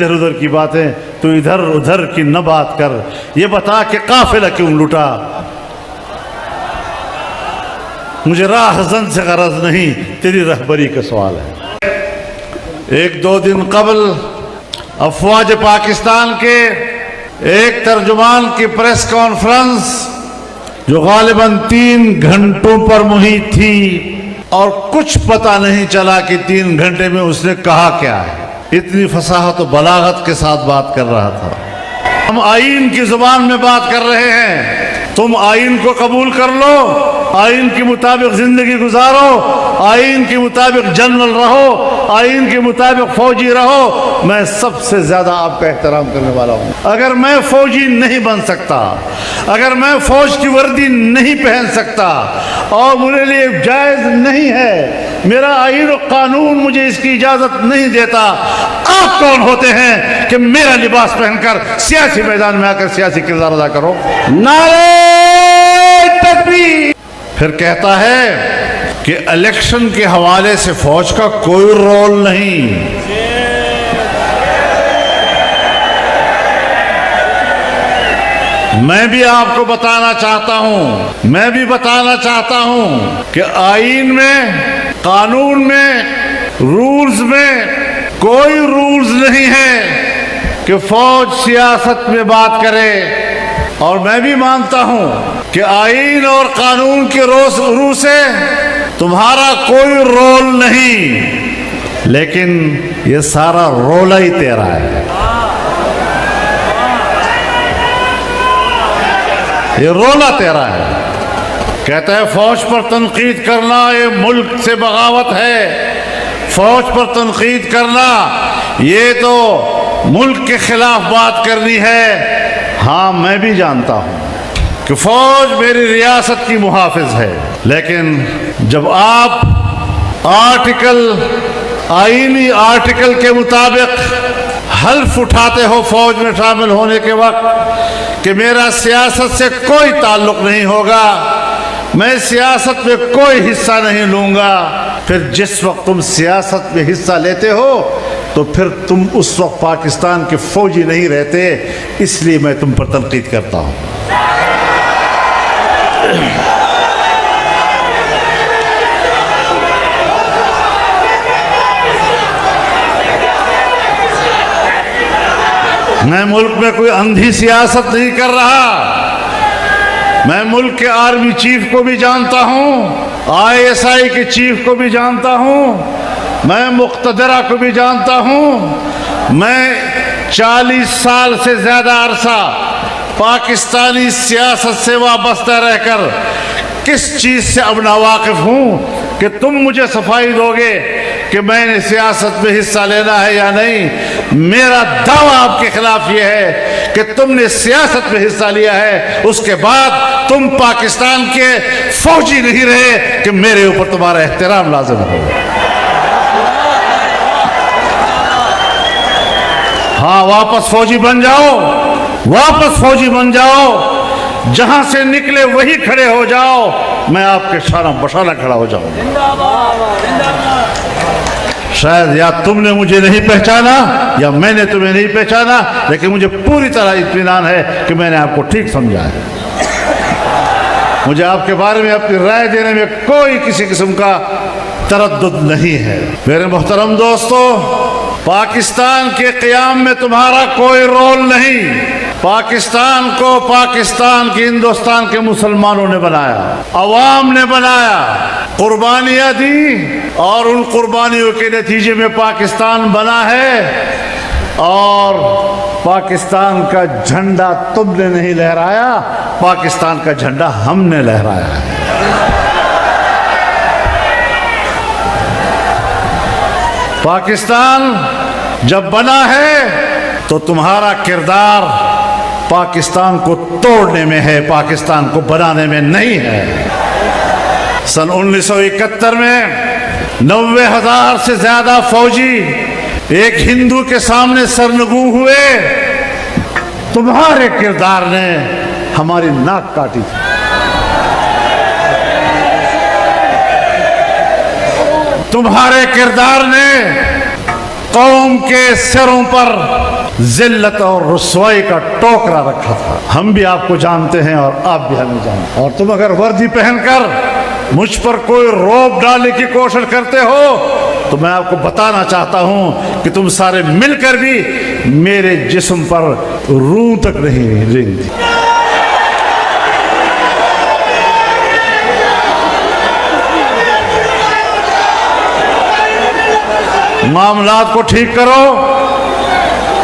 ادھر ادھر کی باتیں تو ادھر ادھر کی نہ بات کر، یہ بتا کہ قافلہ کیوں لٹا؟ مجھے راہ زن سے غرض نہیں، تیری رہبری کا سوال ہے۔ ایک دو دن قبل افواج پاکستان کے ایک ترجمان کی پریس کانفرنس جو غالباً 3 گھنٹوں پر محیط تھی اور کچھ پتہ نہیں چلا کہ 3 گھنٹے میں اس نے کہا کیا ہے، اتنی فصاحت و بلاغت کے ساتھ بات کر رہا تھا۔ ہم آئین کی زبان میں بات کر رہے ہیں، تم آئین کو قبول کر لو، آئین کے مطابق زندگی گزارو، آئین کے مطابق جنرل رہو، آئین کے مطابق فوجی رہو، میں سب سے زیادہ آپ کا احترام کرنے والا ہوں۔ اگر میں فوجی نہیں بن سکتا، اگر میں فوج کی وردی نہیں پہن سکتا اور میرے لیے جائز نہیں ہے، میرا آئین و قانون مجھے اس کی اجازت نہیں دیتا، آپ کون ہوتے ہیں کہ میرا لباس پہن کر سیاسی میدان میں آ کر سیاسی کردار ادا کرو؟ نعرہ تکبیر! پھر کہتا ہے کہ الیکشن کے حوالے سے فوج کا کوئی رول نہیں۔ میں بھی آپ کو بتانا چاہتا ہوں کہ آئین میں، قانون میں، رولز میں کوئی رولز نہیں ہے کہ فوج سیاست میں بات کرے، اور میں بھی مانتا ہوں کہ آئین اور قانون کے روح سے تمہارا کوئی رول نہیں، لیکن یہ سارا رولا ہی تیرا ہے، یہ رولا تیرا ہے۔ کہتا ہے فوج پر تنقید کرنا یہ ملک سے بغاوت ہے، فوج پر تنقید کرنا یہ تو ملک کے خلاف بات کرنی ہے۔ ہاں میں بھی جانتا ہوں کہ فوج میری ریاست کی محافظ ہے، لیکن جب آپ آئینی آرٹیکل کے مطابق حلف اٹھاتے ہو فوج میں شامل ہونے کے وقت کہ میرا سیاست سے کوئی تعلق نہیں ہوگا، میں سیاست میں کوئی حصہ نہیں لوں گا، پھر جس وقت تم سیاست میں حصہ لیتے ہو تو پھر تم اس وقت پاکستان کے فوجی نہیں رہتے، اس لیے میں تم پر تنقید کرتا ہوں۔ میں ملک میں کوئی اندھی سیاست نہیں کر رہا، میں ملک کے آرمی چیف کو بھی جانتا ہوں، ISI کے چیف کو بھی جانتا ہوں، میں مقتدرہ کو بھی جانتا ہوں، میں 40 سال سے زیادہ عرصہ پاکستانی سیاست سے وابستہ رہ کر کس چیز سے اب ناواقف ہوں کہ تم مجھے صفائی دو گے کہ میں نے سیاست میں حصہ لینا ہے یا نہیں۔ میرا دعویٰ آپ کے خلاف یہ ہے کہ تم نے سیاست میں حصہ لیا ہے، اس کے بعد تم پاکستان کے فوجی نہیں رہے کہ میرے اوپر تمہارا احترام لازم ہو۔ ہاں واپس فوجی بن جاؤ، جہاں سے نکلے وہی کھڑے ہو جاؤ، میں آپ کے شانہ بشانہ کھڑا ہو جاؤں۔ شاید یا تم نے مجھے نہیں پہچانا یا میں نے تمہیں نہیں پہچانا، لیکن مجھے پوری طرح اطمینان ہے کہ میں نے آپ کو ٹھیک سمجھا ہے۔ مجھے آپ کے بارے میں اپنی رائے دینے میں کوئی کسی قسم کا تردد نہیں ہے۔ میرے محترم دوستو، پاکستان کے قیام میں تمہارا کوئی رول نہیں۔ پاکستان کو پاکستان کی ہندوستان کے مسلمانوں نے بنایا، عوام نے بنایا، قربانیاں دی، اور ان قربانیوں کے نتیجے میں پاکستان بنا ہے، اور پاکستان کا جھنڈا تم نے نہیں لہرایا، پاکستان کا جھنڈا ہم نے لہرایا ہے۔ پاکستان جب بنا ہے تو تمہارا کردار پاکستان کو توڑنے میں ہے، پاکستان کو بنانے میں نہیں ہے۔ سن 1971 میں 90,000 سے زیادہ فوجی ایک ہندو کے سامنے سرنگوں ہوئے، تمہارے کردار نے ہماری ناک کاٹی تھی۔ تمہارے کردار نے قوم کے سروں پر ذلت اور رسوائی کا ٹوکرا رکھا تھا. ہم بھی آپ کو جانتے ہیں اور آپ بھی ہمیں جانتے ہیں. اور تم اگر وردی پہن کر مجھ پر کوئی روب ڈالنے کی کوشش کرتے ہو تو میں آپ کو بتانا چاہتا ہوں کہ تم سارے مل کر بھی میرے جسم پر روح تک نہیں رینگتی. معاملات کو ٹھیک کرو.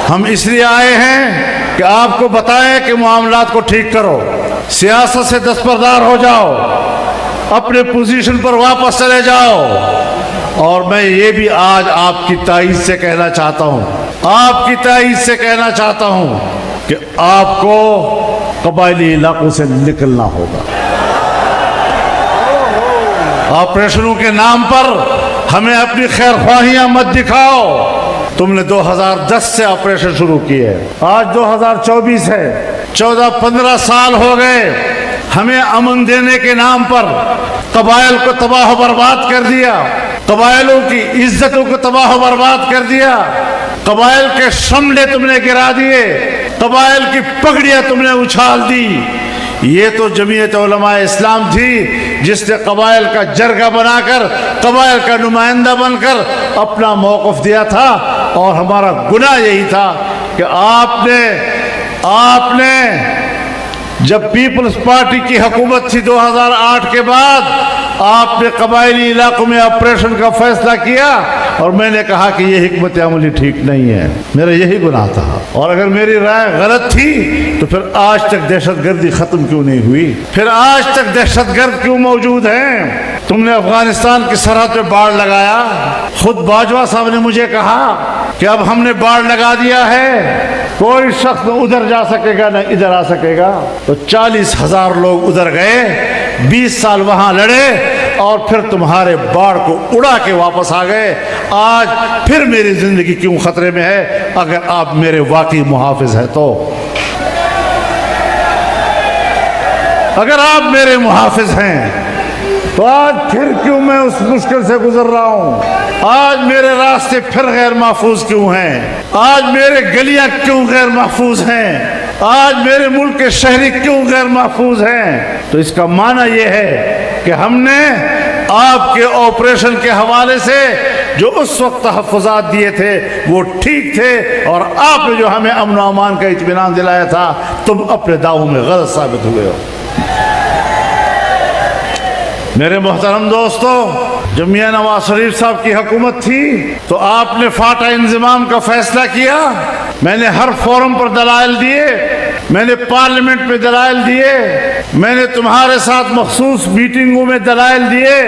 ہم اس لیے آئے ہیں کہ آپ کو بتائیں کہ معاملات کو ٹھیک کرو. سیاست سے دستبردار ہو جاؤ, اپنے پوزیشن پر واپس چلے جاؤ. اور میں یہ بھی آج آپ کی تائید سے کہنا چاہتا ہوں, آپ کی تائید سے کہنا چاہتا ہوں کہ آپ کو قبائلی علاقوں سے نکلنا ہوگا. آپریشنوں کے نام پر ہمیں اپنی خیر خواہیاں مت دکھاؤ. تم نے 2010 سے آپریشن شروع کیے, آج 2024 ہے, 14-15 سال ہو گئے. ہمیں امن دینے کے نام پر قبائل کو تباہ و برباد کر دیا, قبائلوں کی عزتوں کو تباہ و برباد کر دیا, قبائل کے شملے تم نے گرا دیے, قبائل کی پگڑیاں تم نے اچھال دی. یہ تو جمعیت علماء اسلام تھی جس نے قبائل کا جرگہ بنا کر, قبائل کا نمائندہ بن کر اپنا موقف دیا تھا. اور ہمارا گناہ یہی تھا کہ آپ نے جب پیپلز پارٹی کی حکومت تھی 2008 کے بعد, آپ نے قبائلی علاقوں میں آپریشن کا فیصلہ کیا اور میں نے کہا کہ یہ حکمت عملی ٹھیک نہیں ہے. میرا یہی گناہ تھا. اور اگر میری رائے غلط تھی تو پھر آج تک دہشت گردی ختم کیوں نہیں ہوئی؟ پھر آج تک دہشت گرد کیوں موجود ہیں؟ تم نے افغانستان کی سرحد پہ باڑ لگایا. خود باجوہ صاحب نے مجھے کہا کہ اب ہم نے باڑ لگا دیا ہے, کوئی شخص نہ ادھر جا سکے گا نہ ادھر آ سکے گا. تو 40,000 لوگ ادھر گئے, 20 سال وہاں لڑے اور پھر تمہارے باڑ کو اڑا کے واپس آ گئے. آج پھر میری زندگی کیوں خطرے میں ہے اگر آپ میرے واقعی محافظ ہیں تو؟ اگر آپ میرے محافظ ہیں تو آج پھر کیوں میں اس مشکل سے گزر رہا ہوں؟ آج میرے راستے پھر غیر محفوظ کیوں ہیں؟ آج میرے گلیاں کیوں غیر محفوظ ہیں؟ آج میرے ملک کے شہری کیوں غیر محفوظ ہیں؟ تو اس کا معنی یہ ہے کہ ہم نے آپ کے آپریشن کے حوالے سے جو اس وقت تحفظات دیے تھے وہ ٹھیک تھے, اور آپ نے جو ہمیں امن و امان کا اطمینان دلایا تھا تم اپنے دعووں میں غلط ثابت ہوئے ہو. میرے محترم دوستو, جب میاں نواز شریف صاحب کی حکومت تھی تو آپ نے فاٹا انضمام کا فیصلہ کیا. میں نے ہر فورم پر دلائل دیے, میں نے پارلیمنٹ میں دلائل دیے, میں نے تمہارے ساتھ مخصوص میٹنگوں میں دلائل دیے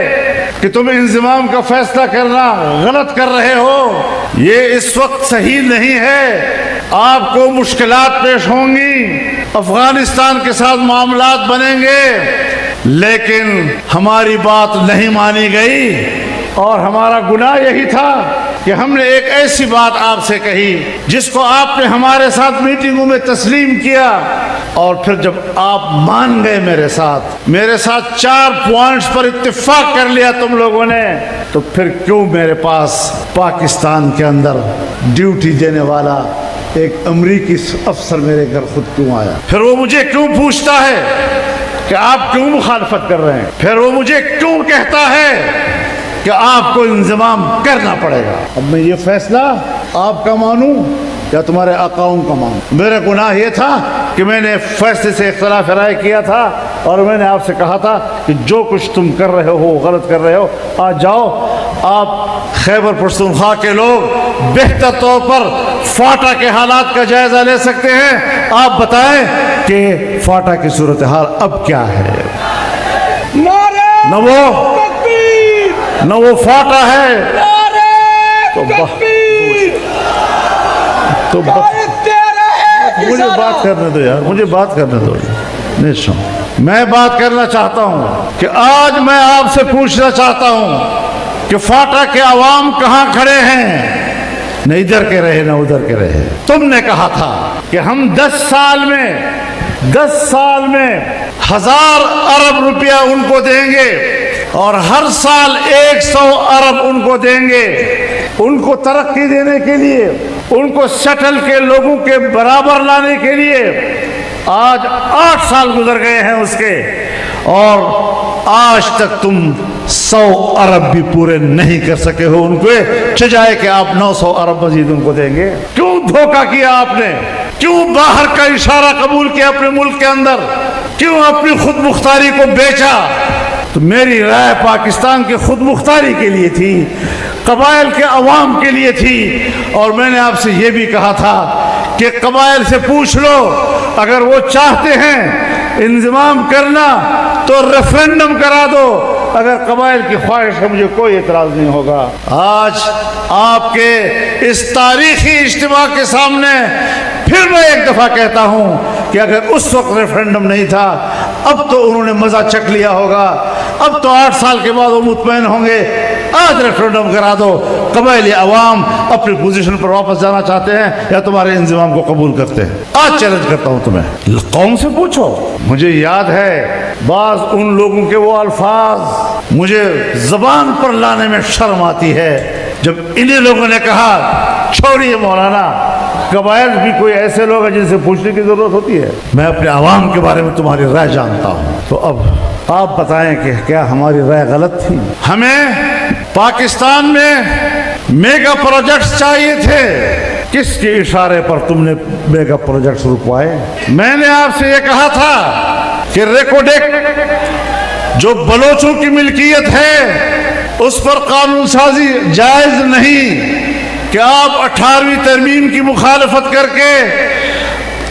کہ تم انضمام کا فیصلہ کرنا غلط کر رہے ہو. یہ اس وقت صحیح نہیں ہے, آپ کو مشکلات پیش ہوں گی, افغانستان کے ساتھ معاملات بنیں گے, لیکن ہماری بات نہیں مانی گئی. اور ہمارا گناہ یہی تھا کہ ہم نے ایک ایسی بات آپ سے کہی جس کو آپ نے ہمارے ساتھ میٹنگوں میں تسلیم کیا, اور پھر جب آپ مان گئے میرے ساتھ 4 پوائنٹس پر اتفاق کر لیا تم لوگوں نے, تو پھر کیوں میرے پاس پاکستان کے اندر ڈیوٹی دینے والا ایک امریکی افسر میرے گھر خود کیوں آیا؟ پھر وہ مجھے کیوں پوچھتا ہے کہ آپ کیوں مخالفت کر رہے ہیں؟ پھر وہ مجھے کیوں کہتا ہے کہ آپ کو انضمام کرنا پڑے گا؟ اب میں یہ فیصلہ آپ کا مانوں یا تمہارے آقاؤں کا مانوں؟ میرا گناہ یہ تھا کہ میں نے فیصلے سے اختلاف رائے کیا تھا, اور میں نے آپ سے کہا تھا کہ جو کچھ تم کر رہے ہو غلط کر رہے ہو. آج جاؤ, آپ خیبر پختونخوا کے لوگ بہتر طور پر فاٹا کے حالات کا جائزہ لے سکتے ہیں. آپ بتائیں کہ فاٹا کی صورتحال اب کیا ہے؟ نہ وہ فاٹا ہے تو مجھے بات کرنے دو یار, مجھے بات کرنے دو. نہیں سن, میں بات کرنا چاہتا ہوں کہ آج میں آپ سے پوچھنا چاہتا ہوں کہ فاٹا کے عوام کہاں کھڑے ہیں؟ نہ ادھر کے رہے نہ ادھر کے رہے. تم نے کہا تھا کہ ہم 10 سال میں 1000 ارب روپیہ ان کو دیں گے اور ہر سال 100 ارب ان کو دیں گے. ان کو ترقی دینے کے لیے، ان کو سیٹل کے لوگوں کے برابر لانے کے لیے آج 8 سال گزر گئے ہیں اس کے، اور آج تک تم 100 ارب بھی پورے نہیں کر سکے ہو ان کو، چجائے کہ آپ 900 ارب مزید ان کو دیں گے۔ کیوں دھوکہ کیا آپ نے؟ کیوں باہر کا اشارہ قبول کیا اپنے ملک کے اندر؟ کیوں اپنی خود مختاری کو بیچا؟ تو میری رائے پاکستان کی خود مختاری کے لیے تھی، قبائل کے عوام کے لیے تھی، اور میں نے آپ سے یہ بھی کہا تھا کہ قبائل سے پوچھ لو، اگر وہ چاہتے ہیں انضمام کرنا تو ریفرنڈم کرا دو، اگر قبائل کی خواہش ہے مجھے کوئی اعتراض نہیں ہوگا۔ آج آپ کے اس تاریخی اجتماع کے سامنے پھر میں ایک دفعہ کہتا ہوں کہ اگر اس وقت ریفرنڈم نہیں تھا، اب تو انہوں نے مزہ چکھ لیا ہوگا، اب تو 8 سال کے بعد وہ مطمئن ہوں گے۔ آج ریفرنڈم کرا دو، قبائلی عوام اپنی پوزیشن پر واپس جانا چاہتے ہیں یا تمہارے انضمام کو قبول کرتے ہیں۔ آج چیلنج کرتا ہوں تمہیں، قوم سے پوچھو۔ مجھے یاد ہے بعض ان لوگوں کے وہ الفاظ مجھے زبان پر لانے میں شرم آتی ہے، جب انہی لوگوں نے کہا چھوڑیے مولانا، قبائل بھی کوئی ایسے لوگ ہیں جن سے پوچھنے کی ضرورت ہوتی ہے۔ میں اپنے عوام کے بارے میں تمہاری رائے جانتا ہوں، تو اب آپ بتائیں کہ کیا ہماری رائے غلط تھی؟ ہمیں پاکستان میں میگا پروجیکٹس چاہیے تھے، کس کے اشارے پر تم نے میگا پروجیکٹس رکوائے؟ میں نے آپ سے یہ کہا تھا کہ ریکوڈیک جو بلوچوں کی ملکیت ہے اس پر قانون سازی جائز نہیں کہ آپ 18ویں ترمیم کی مخالفت کر کے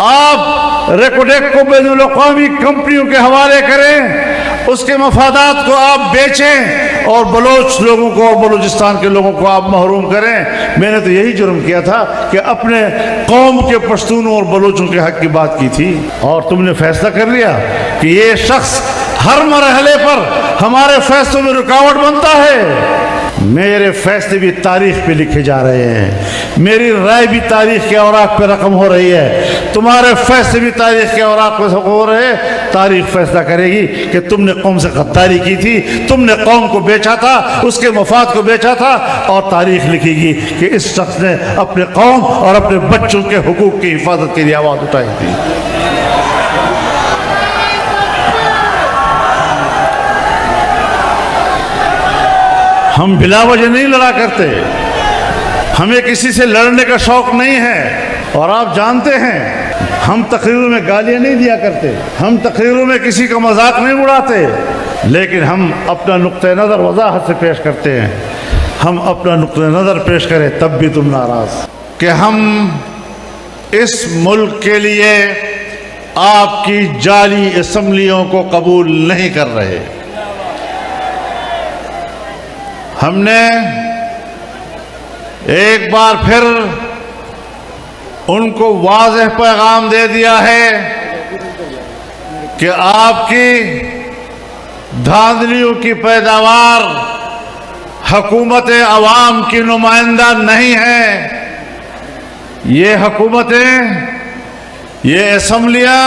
آپ ریکوڈیک کو بین الاقوامی کمپنیوں کے حوالے کریں، اس کے مفادات کو آپ بیچیں اور بلوچ لوگوں کو اور بلوچستان کے لوگوں کو آپ محروم کریں۔ میں نے تو یہی جرم کیا تھا کہ اپنے قوم کے پشتونوں اور بلوچوں کے حق کی بات کی تھی، اور تم نے فیصلہ کر لیا کہ یہ شخص ہر مرحلے پر ہمارے فیصلوں میں رکاوٹ بنتا ہے۔ میرے فیصلے بھی تاریخ پہ لکھے جا رہے ہیں، میری رائے بھی تاریخ کے اوراق پہ رقم ہو رہی ہے، تمہارے فیصلے بھی تاریخ کے اوراق پہ ہو رہے ہیں۔ تاریخ فیصلہ کرے گی کہ تم نے قوم سے غداری کی تھی، تم نے قوم کو بیچا تھا، اس کے مفاد کو بیچا تھا، اور تاریخ لکھے گی کہ اس شخص نے اپنے قوم اور اپنے بچوں کے حقوق کی حفاظت کے لیے آواز اٹھائی تھی۔ ہم بلا وجہ نہیں لڑا کرتے، ہمیں کسی سے لڑنے کا شوق نہیں ہے، اور آپ جانتے ہیں ہم تقریروں میں گالیاں نہیں دیا کرتے، ہم تقریروں میں کسی کا مذاق نہیں اڑاتے، لیکن ہم اپنا نقطہ نظر وضاحت سے پیش کرتے ہیں۔ ہم اپنا نقطہ نظر پیش کریں تب بھی تم ناراض کہ ہم اس ملک کے لیے آپ کی جعلی اسمبلیوں کو قبول نہیں کر رہے۔ ہم نے ایک بار پھر ان کو واضح پیغام دے دیا ہے کہ آپ کی دھاندلیوں کی پیداوار حکومت عوام کی نمائندہ نہیں ہے۔ یہ حکومتیں، یہ اسمبلیاں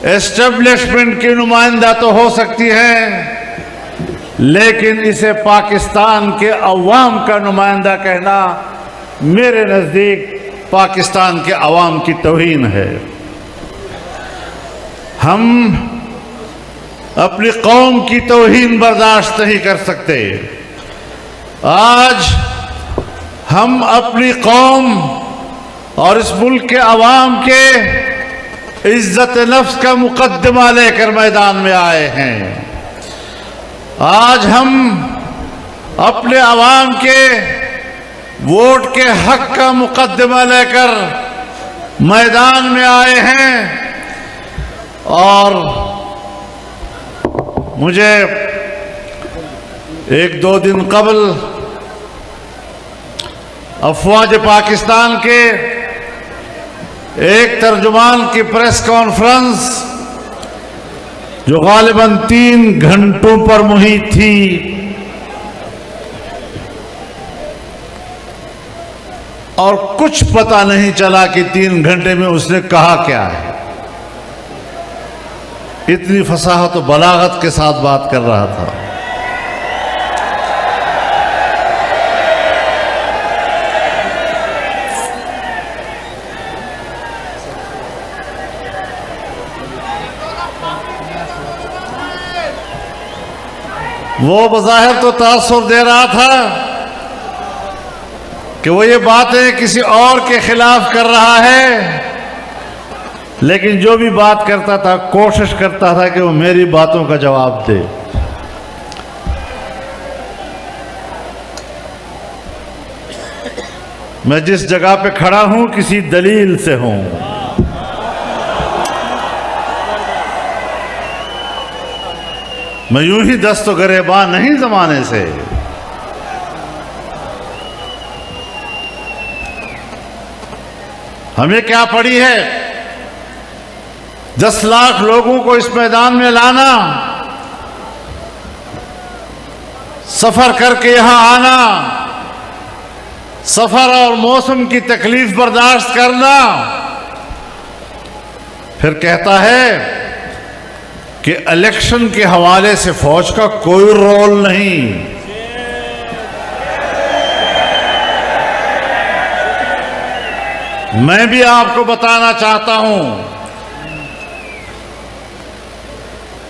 اسٹیبلشمنٹ کی نمائندہ تو ہو سکتی ہیں، لیکن اسے پاکستان کے عوام کا نمائندہ کہنا میرے نزدیک پاکستان کے عوام کی توہین ہے۔ ہم اپنی قوم کی توہین برداشت نہیں کر سکتے۔ آج ہم اپنی قوم اور اس ملک کے عوام کے عزت نفس کا مقدمہ لے کر میدان میں آئے ہیں۔ آج ہم اپنے عوام کے ووٹ کے حق کا مقدمہ لے کر میدان میں آئے ہیں، اور مجھے 1-2 دن قبل افواج پاکستان کے ایک ترجمان کی پریس کانفرنس جو غالباً 3 گھنٹوں پر محیط تھی، اور کچھ پتہ نہیں چلا کہ 3 گھنٹے میں اس نے کہا کیا ہے۔ اتنی فصاحت و بلاغت کے ساتھ بات کر رہا تھا۔ وہ بظاہر تو تاثر دے رہا تھا کہ وہ یہ باتیں کسی اور کے خلاف کر رہا ہے، لیکن جو بھی بات کرتا تھا کوشش کرتا تھا کہ وہ میری باتوں کا جواب دے۔ میں جس جگہ پہ کھڑا ہوں کسی دلیل سے ہوں۔ میں یوں ہی دست و گریباں نہیں زمانے سے۔ ہمیں کیا پڑی ہے 10 لاکھ لوگوں کو اس میدان میں لانا، سفر کر کے یہاں آنا، سفر اور موسم کی تکلیف برداشت کرنا، پھر کہتا ہے کہ الیکشن کے حوالے سے فوج کا کوئی رول نہیں۔ میں بھی آپ کو بتانا چاہتا ہوں،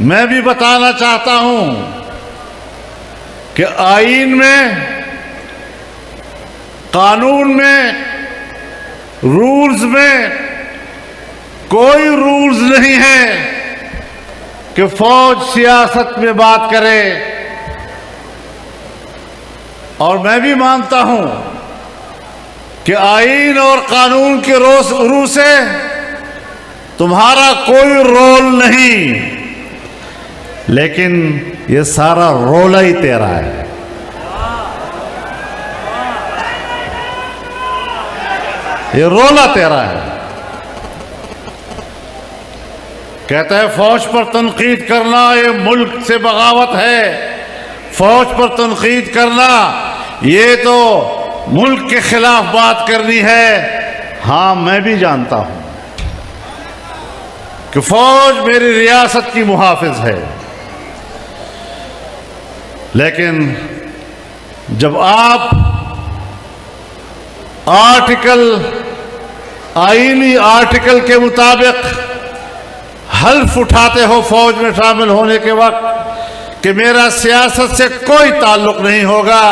میں بھی بتانا چاہتا ہوں کہ آئین میں، قانون میں، رولز میں کوئی رولز نہیں ہے کہ فوج سیاست میں بات کرے۔ اور میں بھی مانتا ہوں کہ آئین اور قانون کے روح سے تمہارا کوئی رول نہیں، لیکن یہ سارا رولا ہی تیرا ہے۔ یہ رولا تیرا ہے۔ کہتا ہے فوج پر تنقید کرنا یہ ملک سے بغاوت ہے، فوج پر تنقید کرنا یہ تو ملک کے خلاف بات کرنی ہے۔ ہاں میں بھی جانتا ہوں کہ فوج میری ریاست کی محافظ ہے، لیکن جب آپ آئینی آرٹیکل کے مطابق حلف اٹھاتے ہو فوج میں شامل ہونے کے وقت کہ میرا سیاست سے کوئی تعلق نہیں ہوگا،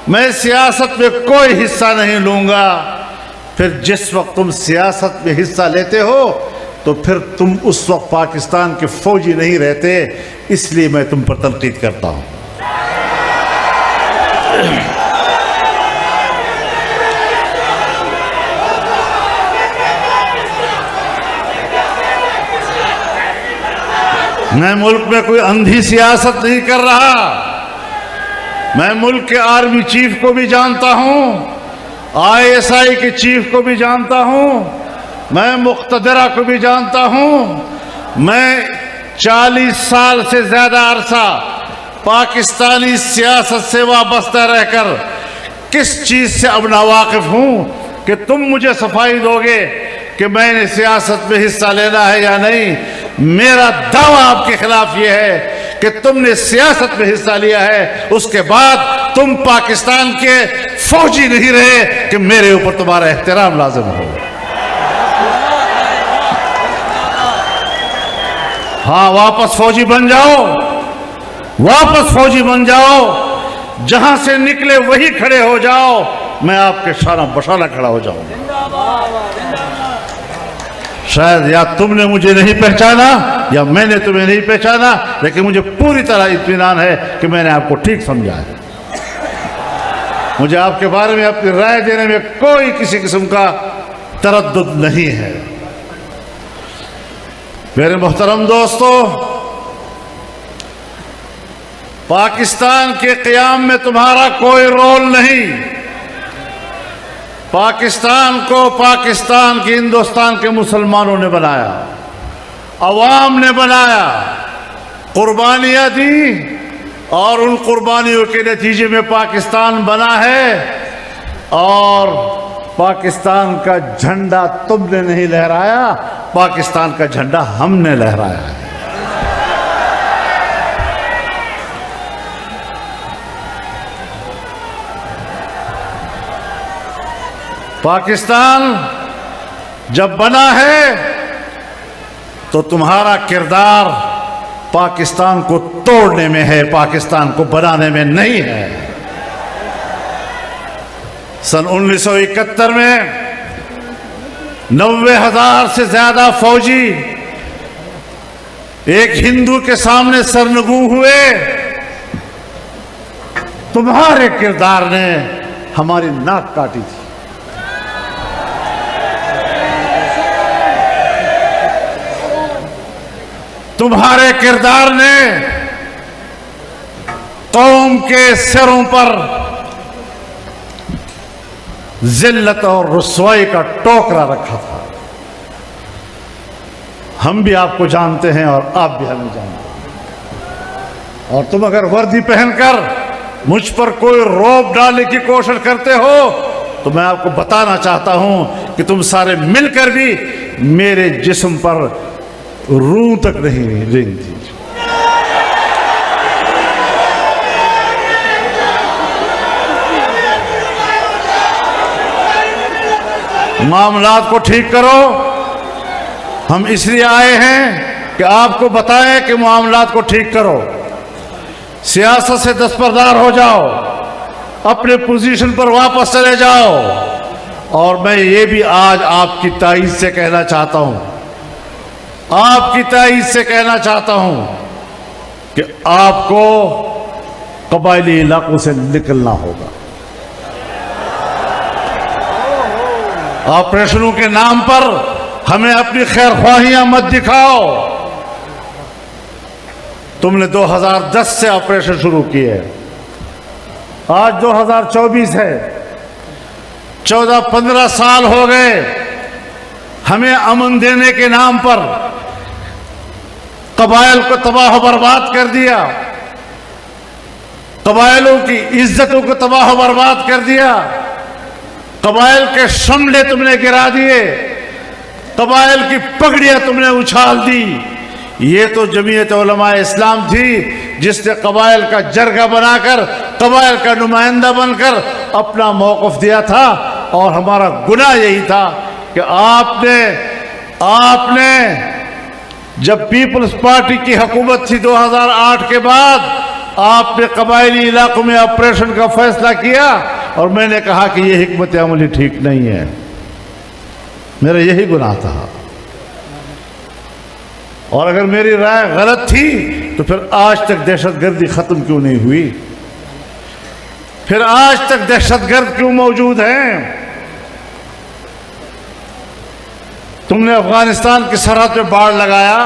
میں سیاست میں کوئی حصہ نہیں لوں گا، پھر جس وقت تم سیاست میں حصہ لیتے ہو تو پھر تم اس وقت پاکستان کے فوجی نہیں رہتے، اس لیے میں تم پر تنقید کرتا ہوں۔ میں ملک میں کوئی اندھی سیاست نہیں کر رہا، میں ملک کے آرمی چیف کو بھی جانتا ہوں، ISI کے چیف کو بھی جانتا ہوں، میں مقتدرہ کو بھی جانتا ہوں، میں 40 سال سے زیادہ عرصہ پاکستانی سیاست سے وابستہ رہ کر کس چیز سے اب ناواقف ہوں کہ تم مجھے صفائی دو گے کہ میں نے سیاست میں حصہ لینا ہے یا نہیں۔ میرا دعویٰ آپ کے خلاف یہ ہے کہ تم نے سیاست میں حصہ لیا ہے، اس کے بعد تم پاکستان کے فوجی نہیں رہے کہ میرے اوپر تمہارا احترام لازم ہو۔ ہاں واپس فوجی بن جاؤ، واپس فوجی بن جاؤ، جہاں سے نکلے وہی کھڑے ہو جاؤ، میں آپ کے شانہ بشانہ کھڑا ہو جاؤں گا۔ شاید یا تم نے مجھے نہیں پہچانا یا میں نے تمہیں نہیں پہچانا، لیکن مجھے پوری طرح اطمینان ہے کہ میں نے آپ کو ٹھیک سمجھا ہے۔ مجھے آپ کے بارے میں اپنی رائے دینے میں کوئی کسی قسم کا تردد نہیں ہے۔ میرے محترم دوستو، پاکستان کے قیام میں تمہارا کوئی رول نہیں۔ پاکستان کو پاکستان کے ہندوستان کے مسلمانوں نے بنایا، عوام نے بنایا، قربانیاں دی، اور ان قربانیوں کے نتیجے میں پاکستان بنا ہے۔ اور پاکستان کا جھنڈا تم نے نہیں لہرایا، پاکستان کا جھنڈا ہم نے لہرایا ہے۔ پاکستان جب بنا ہے تو تمہارا کردار پاکستان کو توڑنے میں ہے، پاکستان کو بنانے میں نہیں ہے۔ سن 1971 میں 90,000 سے زیادہ فوجی ایک ہندو کے سامنے سرنگوں ہوئے۔ تمہارے کردار نے ہماری ناک کاٹی تھی۔ تمہارے کردار نے قوم کے سروں پر ذلت اور رسوائی کا ٹوکرا رکھا تھا۔ ہم بھی آپ کو جانتے ہیں اور آپ بھی ہمیں جانتے ہیں، اور تم اگر وردی پہن کر مجھ پر کوئی روب ڈالنے کی کوشش کرتے ہو تو میں آپ کو بتانا چاہتا ہوں کہ تم سارے مل کر بھی میرے جسم پر روح تک نہیں رینگتی۔ معاملات کو ٹھیک کرو۔ ہم اس لیے آئے ہیں کہ آپ کو بتائیں کہ معاملات کو ٹھیک کرو، سیاست سے دستبردار ہو جاؤ، اپنے پوزیشن پر واپس چلے جاؤ۔ اور میں یہ بھی آج آپ کی تائید سے کہنا چاہتا ہوں، آپ کی تائید سے کہنا چاہتا ہوں کہ آپ کو قبائلی علاقوں سے نکلنا ہوگا۔ آپریشنوں کے نام پر ہمیں اپنی خیر خواہیاں مت دکھاؤ۔ تم نے 2010 سے آپریشن شروع کیے، آج 2024 ہے، 14-15 سال ہو گئے۔ ہمیں امن دینے کے نام پر قبائل کو تباہ و برباد کر دیا، قبائلوں کی عزتوں کو تباہ و برباد کر دیا، قبائل کے شملے تم نے گرا دیے، قبائل کی پگڑیاں تم نے اچھال دی۔ یہ تو جمعیت علماء اسلام تھی جس نے قبائل کا جرگہ بنا کر، قبائل کا نمائندہ بن کر اپنا موقف دیا تھا، اور ہمارا گناہ یہی تھا کہ آپ نے جب پیپلز پارٹی کی حکومت تھی 2008 کے بعد، آپ نے قبائلی علاقوں میں آپریشن کا فیصلہ کیا، اور میں نے کہا کہ یہ حکمت عملی ٹھیک نہیں ہے۔ میرا یہی گناہ تھا، اور اگر میری رائے غلط تھی تو پھر آج تک دہشت گردی ختم کیوں نہیں ہوئی؟ پھر آج تک دہشت گرد کیوں موجود ہیں؟ تم نے افغانستان کی سرحد پہ باڑ لگایا،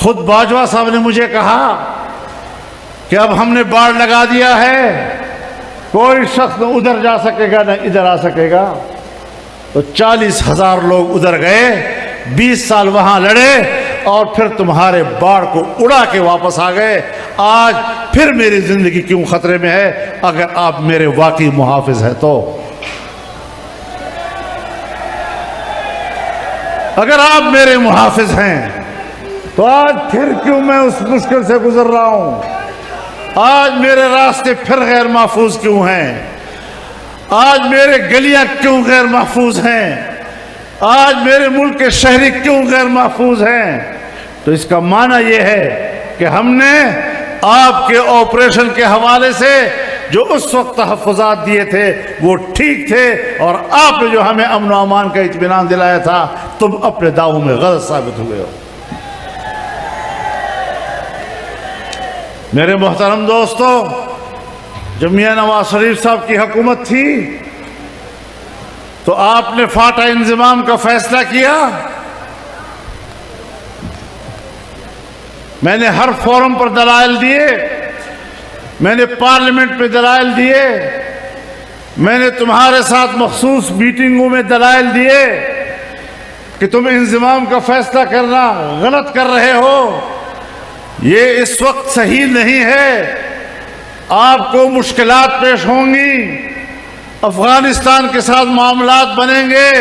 خود باجوہ صاحب نے مجھے کہا کہ اب ہم نے باڑ لگا دیا ہے، کوئی شخص نہ ادھر جا سکے گا نہ ادھر آ سکے گا۔ تو 40,000 لوگ ادھر گئے، 20 سال وہاں لڑے، اور پھر تمہارے باڑ کو اڑا کے واپس آ گئے۔ آج پھر میری زندگی کیوں خطرے میں ہے اگر آپ میرے واقعی محافظ ہیں تو؟ اگر آپ میرے محافظ ہیں تو آج پھر کیوں میں اس مشکل سے گزر رہا ہوں؟ آج میرے راستے پھر غیر محفوظ کیوں ہیں؟ آج میرے گلیاں کیوں غیر محفوظ ہیں؟ آج میرے ملک کے شہری کیوں غیر محفوظ ہیں؟ تو اس کا معنی یہ ہے کہ ہم نے آپ کے آپریشن کے حوالے سے جو اس وقت تحفظات دیے تھے وہ ٹھیک تھے، اور آپ نے جو ہمیں امن و امان کا اطمینان دلایا تھا، تم اپنے دعووں میں غلط ثابت ہوئے ہو۔ میرے محترم دوستو، جب میاں نواز شریف صاحب کی حکومت تھی تو آپ نے فاٹا انضمام کا فیصلہ کیا۔ میں نے ہر فورم پر دلائل دیے، میں نے پارلیمنٹ میں دلائل دیے، میں نے تمہارے ساتھ مخصوص میٹنگوں میں دلائل دیے کہ تم انضمام کا فیصلہ کرنا غلط کر رہے ہو، یہ اس وقت صحیح نہیں ہے، آپ کو مشکلات پیش ہوں گی، افغانستان کے ساتھ معاملات بنیں گے،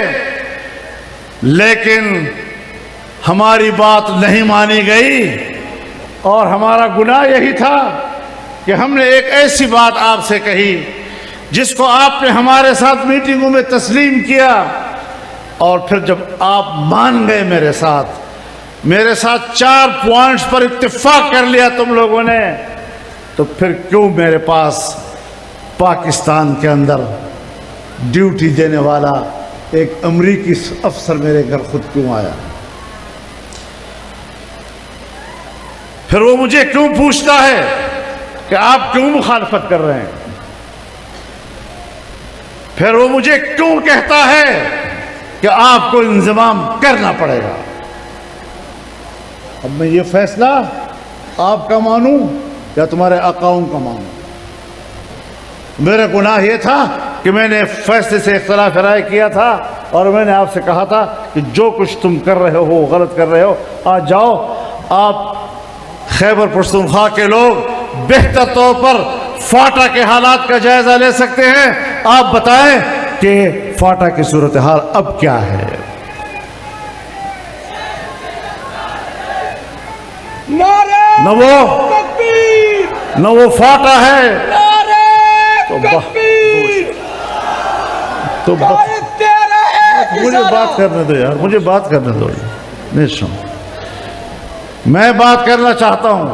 لیکن ہماری بات نہیں مانی گئی، اور ہمارا گناہ یہی تھا کہ ہم نے ایک ایسی بات آپ سے کہی جس کو آپ نے ہمارے ساتھ میٹنگوں میں تسلیم کیا، اور پھر جب آپ مان گئے میرے ساتھ میرے ساتھ 4 پوائنٹس پر اتفاق کر لیا تم لوگوں نے، تو پھر کیوں میرے پاس پاکستان کے اندر ڈیوٹی دینے والا ایک امریکی افسر میرے گھر خود کیوں آیا؟ پھر وہ مجھے کیوں پوچھتا ہے کہ آپ کیوں مخالفت کر رہے ہیں؟ پھر وہ مجھے کیوں کہتا ہے کہ آپ کو انضمام کرنا پڑے گا؟ اب میں یہ فیصلہ آپ کا مانوں یا تمہارے آقاؤں کا مانوں؟ میرا گناہ یہ تھا کہ میں نے فیصلے سے اختلاف رائے کیا تھا، اور میں نے آپ سے کہا تھا کہ جو کچھ تم کر رہے ہو غلط کر رہے ہو، آج جاؤ آپ خیبر پختونخوا کے لوگ بہتر طور پر فاٹا کے حالات کا جائزہ لے سکتے ہیں، آپ بتائیں کہ فاٹا کی صورتحال اب کیا ہے؟ نہ وہ فاٹا ہے تو مجھے بات کرنے دو یار، مجھے بات کرنے دو۔ نہیں سن، میں بات کرنا چاہتا ہوں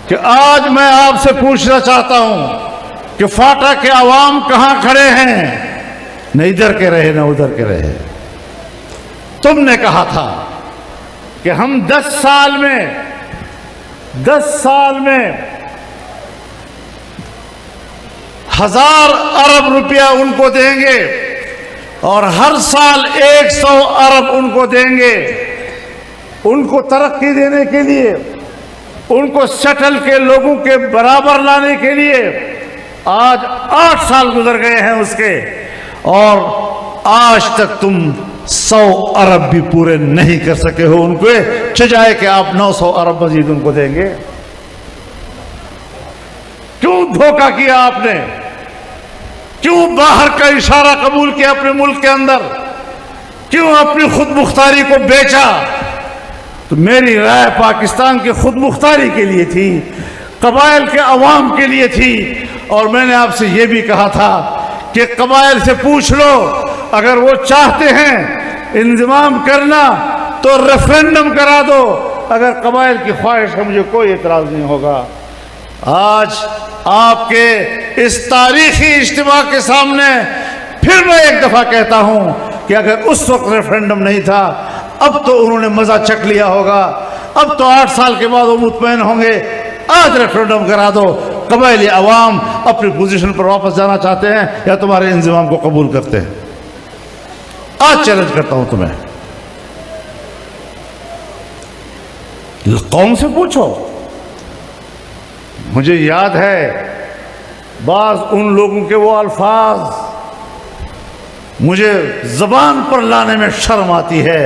کہ آج میں آپ سے پوچھنا چاہتا ہوں کہ فاٹا کے عوام کہاں کھڑے ہیں؟ نہ ادھر کے رہے نہ ادھر کے رہے۔ تم نے کہا تھا کہ ہم 10 سال میں 1000 ارب روپیہ ان کو دیں گے، اور ہر سال 100 ارب ان کو دیں گے، ان کو ترقی دینے کے لیے، ان کو سیٹل کے لوگوں کے برابر لانے کے لیے۔ آج 8 سال گزر گئے ہیں اس کے، اور آج تک تم 100 ارب بھی پورے نہیں کر سکے ہو ان کو، چجائے کہ آپ 900 ارب مزید ان کو دیں گے۔ کیوں دھوکہ کیا آپ نے؟ کیوں باہر کا اشارہ قبول کیا اپنے ملک کے اندر؟ کیوں اپنی خود مختاری کو بیچا؟ تو میری رائے پاکستان کی خود مختاری کے لیے تھی، قبائل کے عوام کے لیے تھی، اور میں نے آپ سے یہ بھی کہا تھا کہ قبائل سے پوچھ لو، اگر وہ چاہتے ہیں انضمام کرنا تو ریفرینڈم کرا دو، اگر قبائل کی خواہش ہے مجھے کوئی اعتراض نہیں ہوگا۔ آج آپ کے اس تاریخی اجتماع کے سامنے پھر میں ایک دفعہ کہتا ہوں کہ اگر اس وقت ریفرینڈم نہیں تھا، اب تو انہوں نے مزہ چکھ لیا ہوگا، اب تو 8 سال کے بعد وہ مطمئن ہوں گے۔ آج ریفرینڈم کرا دو، قبائلی عوام اپنی پوزیشن پر واپس جانا چاہتے ہیں یا تمہارے انضمام کو قبول کرتے ہیں؟ آج چیلنج کرتا ہوں تمہیں، قوم سے پوچھو۔ مجھے یاد ہے بعض ان لوگوں کے وہ الفاظ مجھے زبان پر لانے میں شرم آتی ہے،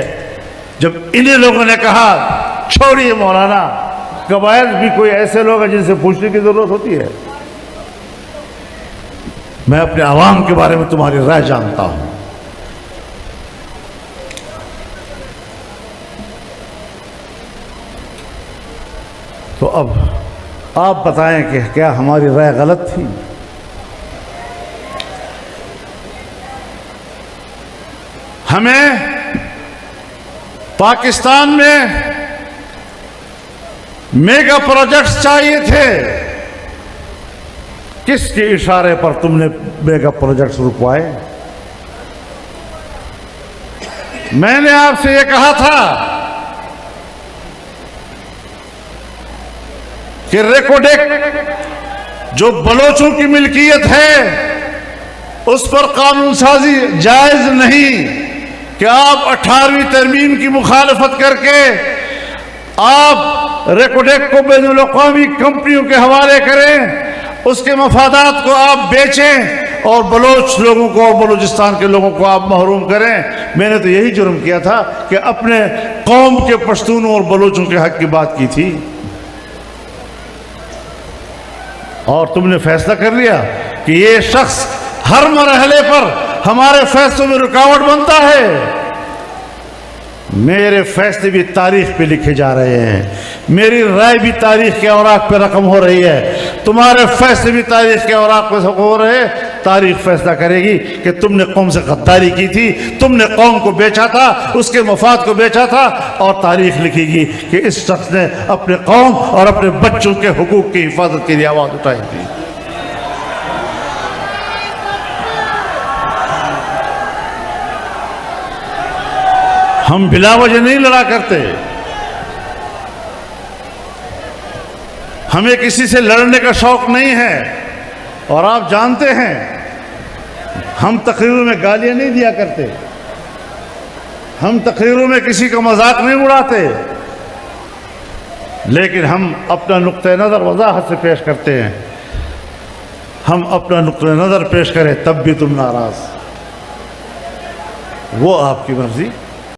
جب انہی لوگوں نے کہا چھوڑیے مولانا، قبائل بھی کوئی ایسے لوگ ہیں جن سے پوچھنے کی ضرورت ہوتی ہے۔ میں اپنے عوام کے بارے میں تمہاری رائے جانتا ہوں۔ تو اب آپ بتائیں کہ کیا ہماری رائے غلط تھی؟ ہمیں پاکستان میں میگا پروجیکٹس چاہیے تھے، کس کے اشارے پر تم نے میگا پروجیکٹس رکوائے؟ میں نے آپ سے یہ کہا تھا کہ ریکوڈیک جو بلوچوں کی ملکیت ہے اس پر قانون سازی جائز نہیں کہ آپ 18ویں ترمیم کی مخالفت کر کے آپ ریکوڈیک کو بین الاقوامی کمپنیوں کے حوالے کریں، اس کے مفادات کو آپ بیچیں اور بلوچ لوگوں کو اور بلوچستان کے لوگوں کو آپ محروم کریں۔ میں نے تو یہی جرم کیا تھا کہ اپنے قوم کے پشتونوں اور بلوچوں کے حق کی بات کی تھی، اور تم نے فیصلہ کر لیا کہ یہ شخص ہر مرحلے پر ہمارے فیصلوں میں رکاوٹ بنتا ہے۔ میرے فیصلے بھی تاریخ پہ لکھے جا رہے ہیں، میری رائے بھی تاریخ کے اوراق پہ رقم ہو رہی ہے، تمہارے فیصلے بھی تاریخ کے اوراق پہ ہو رہے ہیں۔ تاریخ فیصلہ کرے گی کہ تم نے قوم سے غداری کی تھی، تم نے قوم کو بیچا تھا، اس کے مفاد کو بیچا تھا، اور تاریخ لکھے گی کہ اس شخص نے اپنے قوم اور اپنے بچوں کے حقوق کی حفاظت کے لیے آواز اٹھائی تھی۔ ہم بلا وجہ نہیں لڑا کرتے، ہمیں کسی سے لڑنے کا شوق نہیں ہے، اور آپ جانتے ہیں ہم تقریروں میں گالیاں نہیں دیا کرتے، ہم تقریروں میں کسی کا مذاق نہیں اڑاتے، لیکن ہم اپنا نقطہ نظر وضاحت سے پیش کرتے ہیں۔ ہم اپنا نقطہ نظر پیش کریں تب بھی تم ناراض، وہ آپ کی مرضی۔